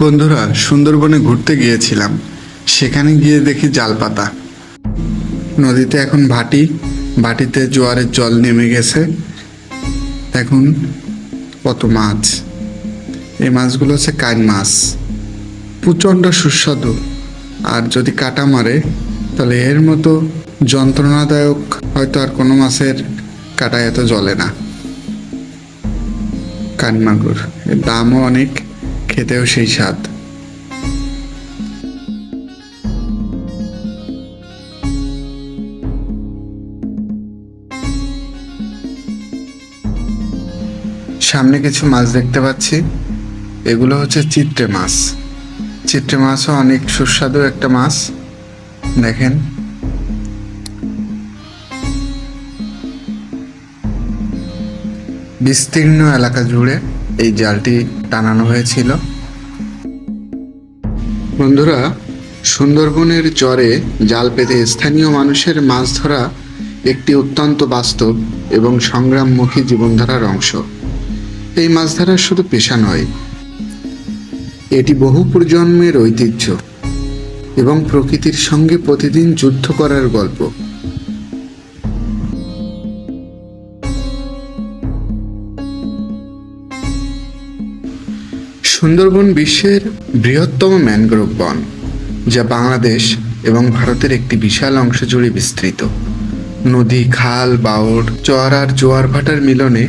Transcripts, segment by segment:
বন্ধুরা, সুন্দরবনে ঘুরতে গিয়েছিলাম। সেখানে গিয়ে দেখি জাল পাতা। নদীতে এখন ভাটিতে জোয়ারের জল নেমে গেছে। দেখুন কত মাছ। এই মাছগুলো হচ্ছে কান মাছ, প্রচণ্ড সুস্বাদু। আর যদি কাটা মারে তাহলে এর মতো যন্ত্রণাদায়ক হয়তো আর কোনো মাছের কাটা এত জ্বলে না। কান মাগুর, এর দামও অনেক, খেতেও সেই স্বাদ। সামনে কিছু মাছ দেখতে পাচ্ছি, এগুলো হচ্ছে চিত্রে মাছ। চিত্রে মাছও অনেক সুস্বাদু একটা মাছ। দেখেন, বিস্তীর্ণ এলাকা জুড়ে এই জালটি টানানো হয়েছিল। বন্ধুরা, সুন্দরবনের চরে জাল পেতে স্থানীয় মানুষের মাছ ধরা একটি অত্যন্ত বাস্তব এবং সংগ্রামমুখী জীবনধারার অংশ। এই মাছ ধরা শুধু পেশা নয়, এটি বহু প্রজন্মের ঐতিহ্য এবং প্রকৃতির সঙ্গে প্রতিদিন যুদ্ধ করার গল্প। সুন্দরবন বিশ্বের বৃহত্তম ম্যানগ্রোভ বন, যা বাংলাদেশ এবং ভারতের একটি বিশাল অংশ জুড়ে বিস্তৃত। নদী, খাল, বাওড়, চর আর জোয়ার ভাটার মিলনে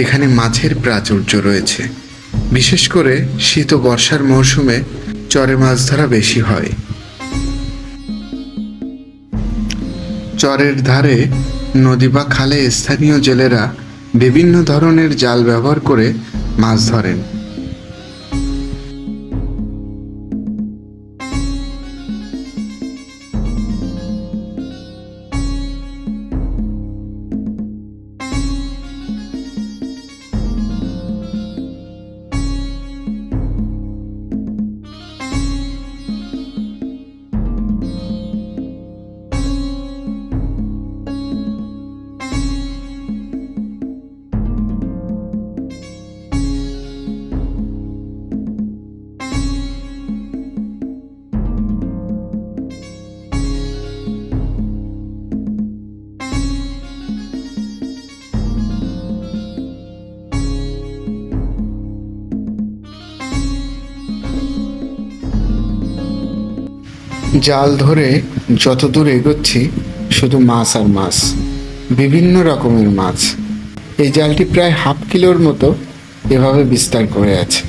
এখানে মাছের প্রাচুর্য রয়েছে। বিশেষ করে শীত ও বর্ষার মৌসুমে চরে মাছ ধরা বেশি হয়। চরের ধারে নদী বা খালে স্থানীয় জেলেরা বিভিন্ন ধরনের জাল ব্যবহার করে মাছ ধরেন। জাল ধরে যতদূর এগোচ্ছি শুধু মাছ আর মাছ, বিভিন্ন রকমের মাছ। এই জালটি প্রায় হাফ কিলোর মতো এভাবে বিস্তার করে আছে।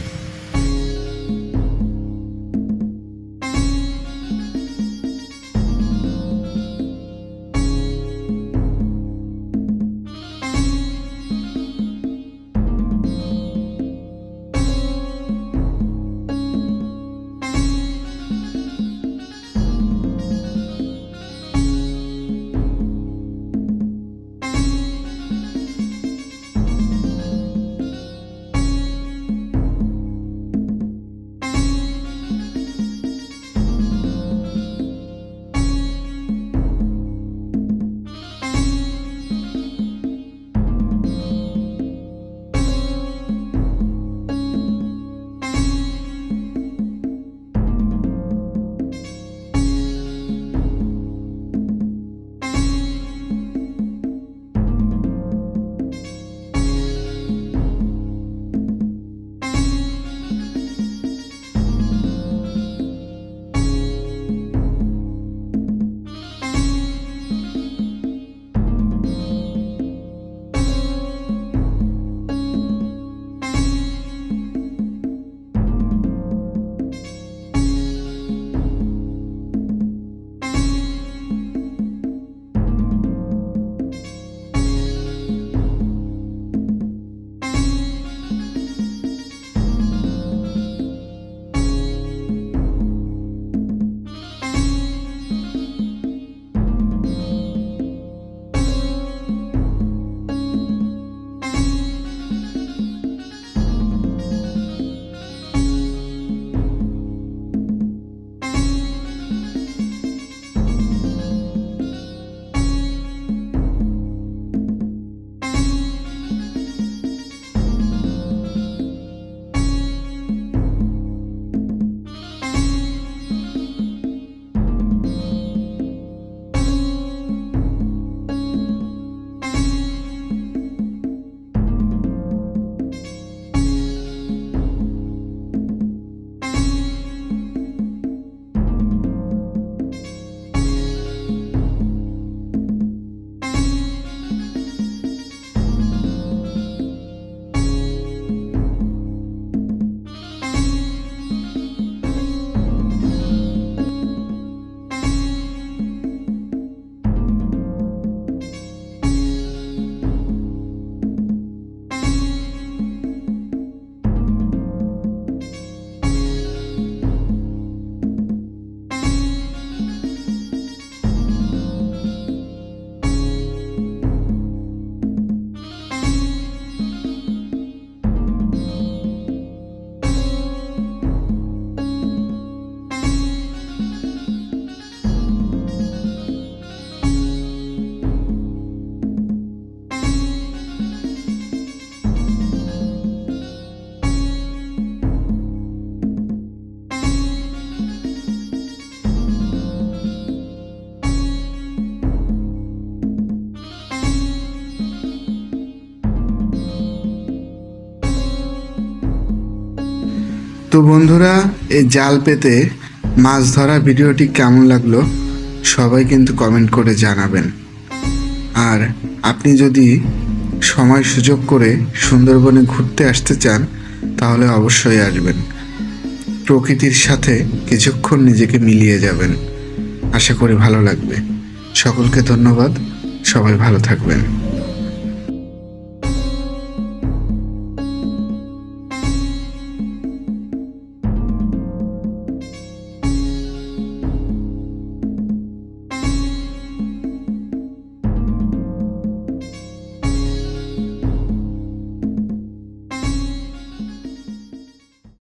তো বন্ধুরা, এই জাল পেতে মাছ ধরা ভিডিওটি কেমন লাগলো সবাই কিন্তু কমেন্ট করে জানাবেন। আর আপনি যদি সময় সুযোগ করে সুন্দরবনে ঘুরতে আসতে চান তাহলে অবশ্যই আসবেন। প্রকৃতির সাথে কিছুক্ষণ নিজেকে মিলিয়ে যাবেন। আশা করি ভালো লাগবে। সকলকে ধন্যবাদ। সবাই ভালো থাকবেন।